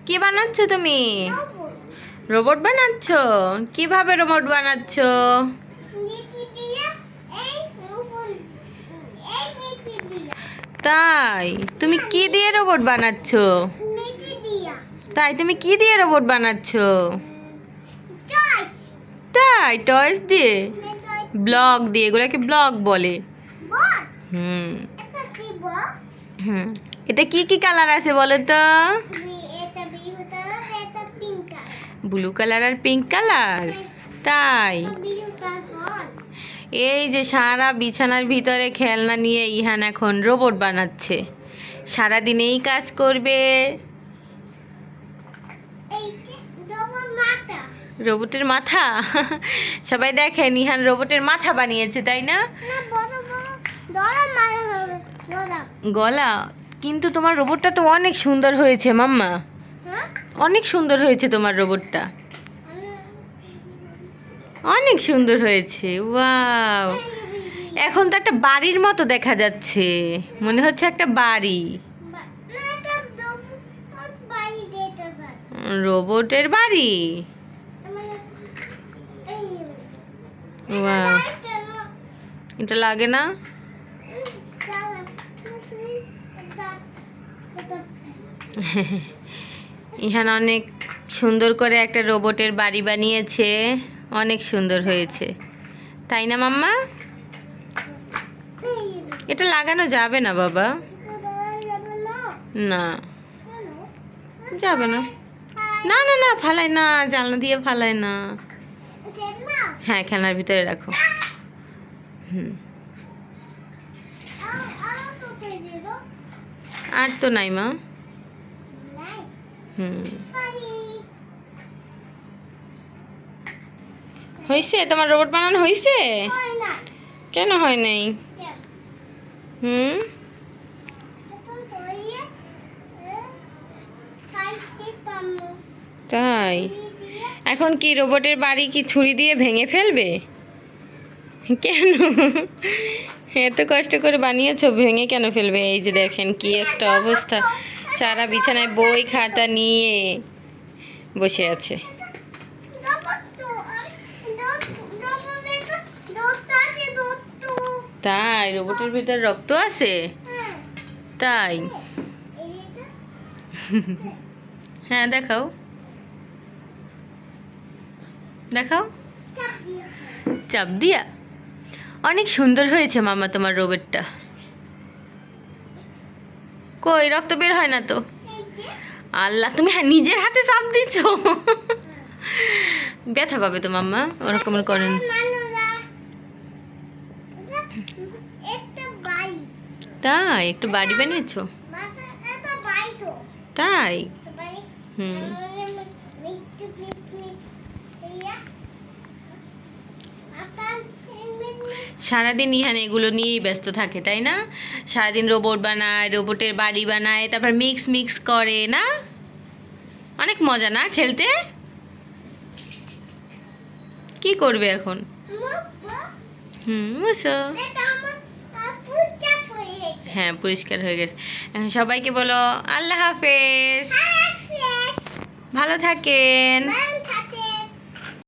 কি বানাচ্ছ তুমি? রোবট বানাচ্ছ? কিভাবে রোবট বানাচ্ছ? তাই তুমি কি দিয়ে রোবট বানাচ্ছ? তাই তুমি কি দিয়ে রোবট বানাচ্ছ? তাই টয়স দিয়ে, ব্লক দিয়ে, এগুলোকে ব্লক বলে। হুম হুম এটা কি কি কালার আছে বলো তো? ব্লু কালার আর পিঙ্ক কালার। তাই এই যে সারা বিছানার ভিতরে খেলনা নিয়ে ইহান এখন রোবট বানাচ্ছে। সারাদিন এই কাজ করবে। রোবটের মাথা সবাই দেখেন ইহান রোবটের মাথা বানিয়েছে, তাই না? গলা? কিন্তু তোমার রোবটটা তো অনেক সুন্দর হয়েছে মাম্মা, অনেক সুন্দর হয়েছে তোমার রোবটটা, অনেক সুন্দর হয়েছে। ওয়াও, এখন তো একটা বাড়ির মতো দেখা যাচ্ছে, মনে হচ্ছে একটা বাড়ি। রোবটের বাড়ি। ওয়াও, এটা লাগে না? ইহান অনেক সুন্দর করে একটা রোবটের বাড়ি বানিয়েছে, অনেক সুন্দর হয়েছে, তাই না মাম্মা? এটা লাগানো যাবে না বাবা। না যাবে না। না না না, ফালাই না, জানলা দিয়ে ফালাই না। হ্যাঁ, খেলনার ভিতরে রাখো। হুম, আর তো নাই মা। হুম, হয়েছে? তোমার রোবট বানানো হয়েছে? কেন হয় নাই? হুম, তাই এখন কি রোবটের বাড়ি কি ছুরি দিয়ে ভেঙে ফেলবে? কেন? এত কষ্ট করে বানিয়েছো, ভেঙে কেন ফেলবে? এই যে দেখেন কি একটা অবস্থা, সারা বিছানায় বই খাতা নিয়ে বসে আছে। তাই রোবটের ভিতরে রক্ত আছে? তাই হ্যাঁ, দেখাও দেখাও। চাপ দিয়া? অনেক সুন্দর হয়েছে মামা তোমার রোবটটা। কই রক্ত বের হয় না তো? আল্লাহ, তুমি নিজের হাতে চাপ দিচ্ছ, ব্যথা পাবে তো মাম্মা, ওরকম করেন। তাই একটু বাড়ি বানিয়েছো? তাই হুম, সারাদিন ইহান এগুলো নিয়েই ব্যস্ত থাকে, তাই না? সারাদিন রোবট বানায়, রোবটের বাড়ি বানায়, তারপর মিক্স মিক্স করে না? অনেক মজা না খেলতে? কি করবে এখন? বুঝছো? হ্যাঁ, পরিষ্কার হয়ে গেছে। এখন সবাইকে বলো আল্লাহ হাফেজ, ভালো থাকেন।